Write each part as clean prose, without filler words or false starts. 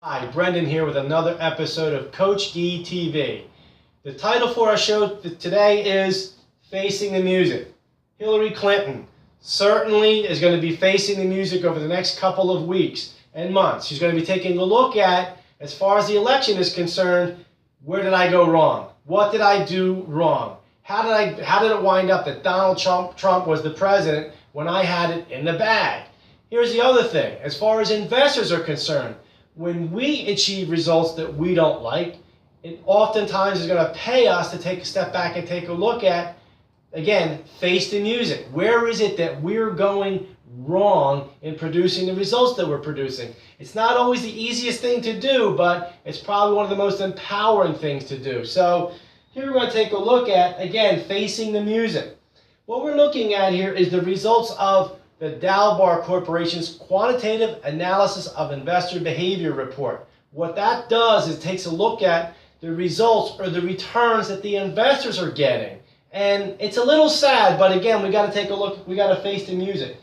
Hi, Brendan here with another episode of Coach D TV. The title for our show today is Facing the Music. Hillary Clinton certainly is going to be facing the music over the next couple of weeks and months. She's going to be taking a look at, as far as the election is concerned, where did I go wrong? What did I do wrong? How did it wind up that Donald Trump was the president when I had it in the bag? Here's the other thing. As far as investors are concerned, when we achieve results that we don't like, it oftentimes is going to pay us to take a step back and take a look at, again, face the music. Where is it that we're going wrong in producing the results that we're producing? It's not always the easiest thing to do, but it's probably one of the most empowering things to do. So here we're going to take a look at, again, facing the music. What we're looking at here is the results of the Dalbar Corporation's Quantitative Analysis of Investor Behavior Report. What that does is takes a look at the results or the returns that the investors are getting. And it's a little sad, but again, we got to take a look, we got to face the music.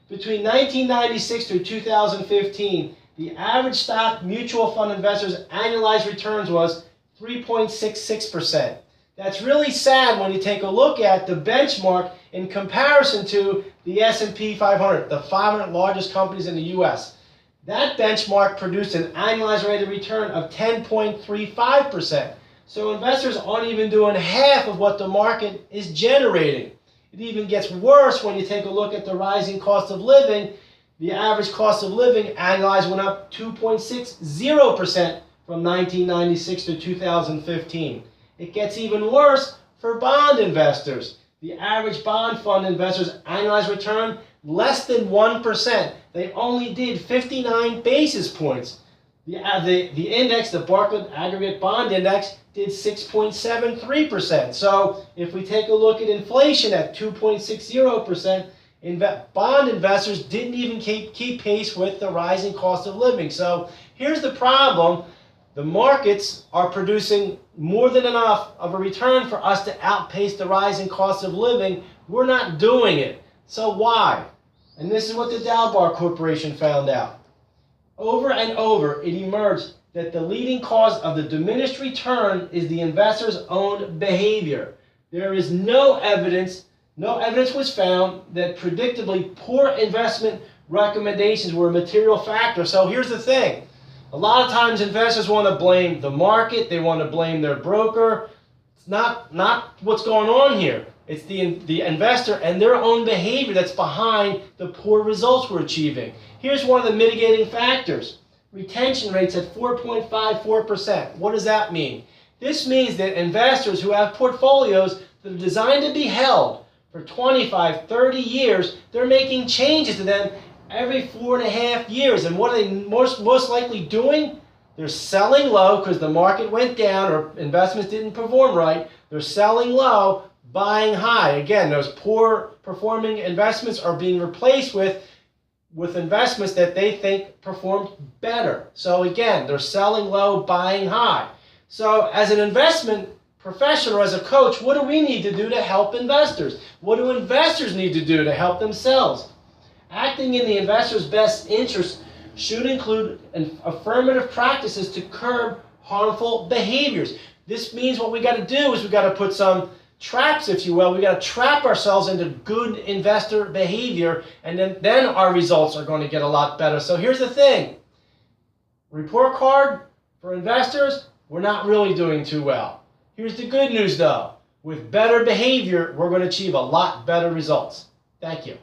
Between 1996 through 2015, the average stock mutual fund investors' annualized returns was 3.66%. That's really sad when you take a look at the benchmark in comparison to the S&P 500, the 500 largest companies in the U.S. That benchmark produced an annualized rate of return of 10.35%. So investors aren't even doing half of what the market is generating. It even gets worse when you take a look at the rising cost of living. The average cost of living annualized went up 2.60% from 1996 to 2015. It gets even worse for bond investors. The average bond fund investors' annualized return, less than 1%. They only did 59 basis points. The index, the Barclays Aggregate Bond Index, did 6.73%. So if we take a look at inflation at 2.60%, bond investors didn't even keep pace with the rising cost of living. So here's the problem. The markets are producing more than enough of a return for us to outpace the rising cost of living. We're not doing it. So why? And this is what the Dalbar Corporation found out. Over and over, it emerged that the leading cause of the diminished return is the investor's own behavior. There is no evidence was found that predictably poor investment recommendations were a material factor. So here's the thing. A lot of times investors want to blame the market, they want to blame their broker. It's not what's going on here. It's the investor and their own behavior that's behind the poor results we're achieving. Here's one of the mitigating factors. Retention rates at 4.54%. What does that mean? This means that investors who have portfolios that are designed to be held for 25, 30 years, they're making changes to them every 4.5 years. And what are they most likely doing? They're selling low because the market went down or investments didn't perform right. They're selling low, buying high. Again, those poor performing investments are being replaced with investments that they think performed better. So again, they're selling low, buying high. So as an investment professional, as a coach, what do we need to do to help investors? What do investors need to do to help themselves? Acting in the investor's best interest should include affirmative practices to curb harmful behaviors. This means what we got to do is we got to put some traps, if you will. We got to trap ourselves into good investor behavior, and then our results are going to get a lot better. So here's the thing. Report card for investors, we're not really doing too well. Here's the good news though. With better behavior, we're going to achieve a lot better results. Thank you.